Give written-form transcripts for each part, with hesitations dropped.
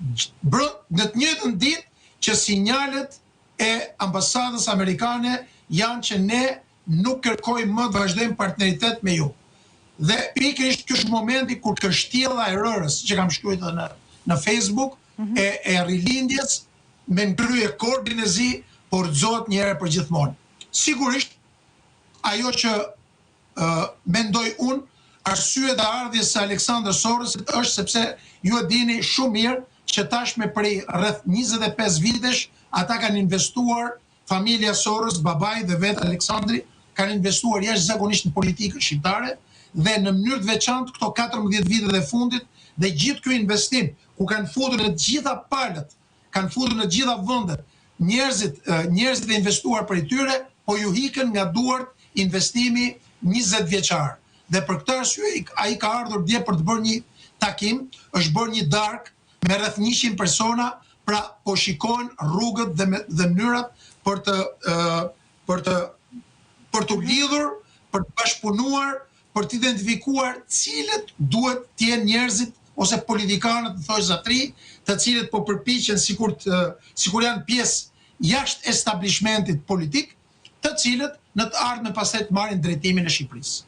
në të njëjtën ditë që sinjalet e ambasadës amerikane janë që ne nuk kërkojmë më të vazhdojmë partneritet me ju. Dhe pikërisht ky është momenti kur kështjella e rërës, që kam shkruar edhe në Facebook, e rilindjes me ngryje kordin e zi, por zot një herë për gjithmonë. Sigurisht, ajo që mendoj unë, arsye dhe ardhjes së Aleksandr Sorosit është sepse ju e dini shumë mirë që tashme prej rreth 25 vitesh ata kanë investuar, familja Soros, babai dhe vetë Aleksandri, kanë investuar jashtëzakonisht në politikën shqiptare dhe në mënyrë të veçantë këto 14 vitet e fundit dhe gjithë ky investim ku kanë futur në të gjitha palët, kanë futur në të gjitha vendet, njerëzit e investuar prej tyre, po ju hikën nga duart investimi 20 vjeçar. Dhe për këtë arsye ai ka ardhur dje për të bërë një takim, është bërë një darkë me rreth 100 persona, pra po shikojnë rrugët dhe mënyrat për të lidhur, për të bashkëpunuar, për të identifikuar cilët duhet të jenë njerëzit ose politikanët të thosh zatri, të cilët po përpiqen sikur janë pjesë jashtë establishmentit politik, të cilët në të ardhmen pastaj të marrin drejtimin e Shqipërisë.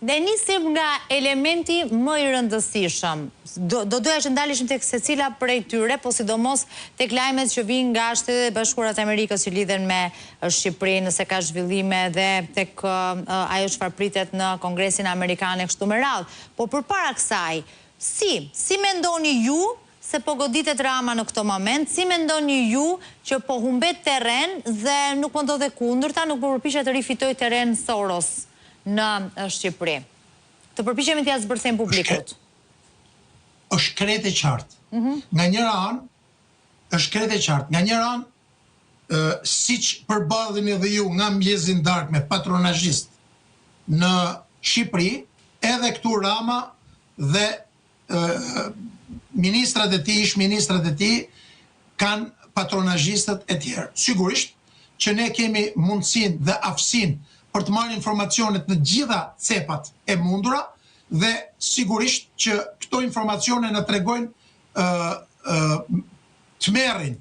Ne nisim nga elementi më i rëndësishëm. Do doja që ndaleshim tek secila prej tyre, po sidomos tek lajmet që vijnë nga Shtetet e Bashkuara të Amerikës që lidhen me Shqipërinë, nëse ka zhvillime, dhe tek ajo çfarë pritet në Kongresin Amerikan e kështu me radhë. Po përpara kësaj, si mendoni ju se po goditet Rama në këto moment, si mendoni ju që po humbet terren dhe nuk po ndodhe kundërta, nuk po përpiqet të rifitoj terren Soros në Shqipëri? Të përpiqemi t'ia zbërthejmë publikut. Është krejt e qartë. Nga njëra anë, është krejt e qartë. Nga njëra anë, siç përballeni edhe ju nga mjezin dark me patronazhist në Shqipëri, edhe këtu Rama dhe ministrat e tij, ish-ministrat e tij kanë patronazhistët e tjerë. Sigurisht që ne kemi mundësinë dhe aftësinë për të marrë informacionet në gjitha cepat e mundura dhe sigurisht që këto informacione në tregojnë tmerrin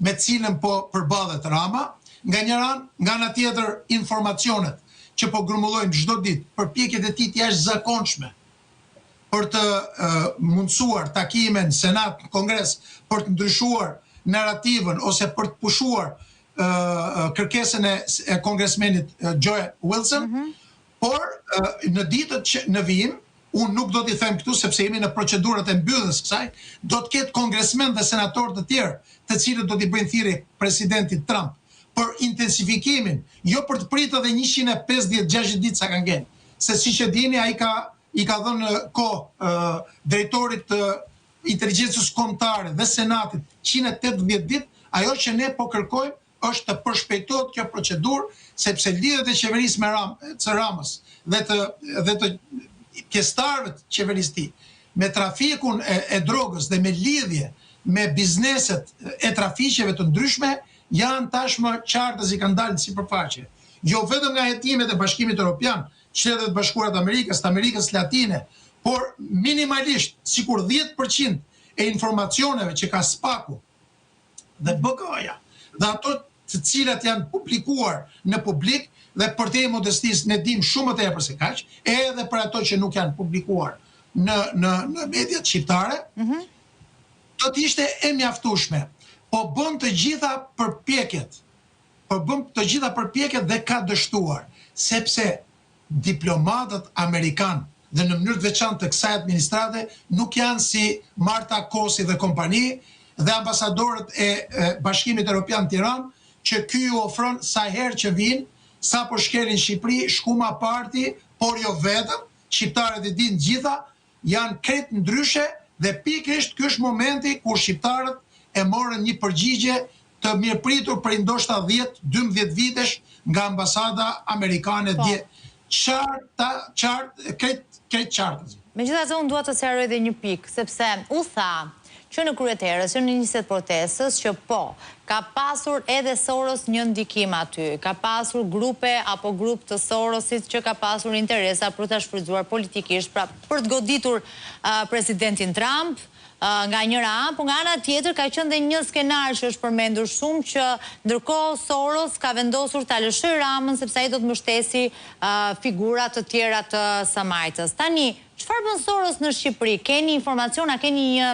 me cilën po përballet Rama, nga njëra anë, nga ana tjetër informacionet që po grumullojnë çdo ditë, përpjekjet e tij të jashtëzakonshme për të mundësuar takime në Senat, në Kongres, për të ndryshuar narrativën ose për të pushuar kërkesën e kongresmenit Joe Wilson, por në ditët që në vijim, unë nuk do t'i them këtu sepse jemi në procedurat e mbylljes kësaj, do të ketë kongresmen dhe senatorë të tjerë, të cilët do t'i bëjnë thirrje presidentit Trump për intensifikimin, jo për të pritur edhe 150-60 ditë sa kanë qenë, se siç e dini ai i ka dhënë kohë drejtorit të inteligjencës kombëtare dhe Senatit 180 ditë. Ajo që ne po kërkojmë është të përshpejtohet kjo procedurë, sepse lidhet e qeverisë me Ramës dhe të pjesëtarëve të qeverisë tij me trafikun e drogës dhe me lidhje me bizneset e trafiqeve të ndryshme janë tashmë qartë si kanë dalë në sipërfaqe. Jo vetëm nga hetimet e Bashkimit Evropian, Shtetet e Bashkuara të Amerikës, të Amerikës Latine, por minimalisht sikur 10% e informacioneve që ka SPAK-u dhe BK-ja dhe ato të cilat janë publikuar në publik, dhe për te modestisë ne dim shumë të tepër se kaq, edhe për ato që nuk janë publikuar në mediat shqiptare, do të ishte e mjaftueshme. Po bën të gjitha përpjekjet, dhe ka dështuar, sepse diplomatët amerikanë dhe në mënyrë të veçantë të kësaj administrate nuk janë si Marta Kosi dhe kompani dhe ambasadorët e Bashkimit Evropian në Tiranë, që ky ju ofron sa herë që vinë, sa po shkelin Shqipëri, shkuma parti, por jo vetëm, shqiptarët e dinë gjitha, janë krejt ndryshe dhe pikërisht ky është momenti kur shqiptarët e morën një përgjigje të mirëpritur për ndoshta 10-12 vitesh nga ambasada amerikane dje. Krejt qartë. Megjithatë, unë dua të sqaroj edhe një pikë, sepse u tha që në kryeterës, që në njëset protestës, që po, ka pasur edhe Soros një ndikim aty, ka pasur grupe apo grup të Sorosit që ka pasur interesa për të shfrytzuar politikisht, pra për të goditur presidentin Trump, nga njëra anë, por nga ana tjetër ka qenë dhe një skenar që është përmendur shumë që ndërkohë Soros ka vendosur ta lëshojë Ramën sepse ai do të mbështesi figura të tjera të Samajtës. Tani, çfarë bën Soros në Shqipëri? Keni informacion, a keni një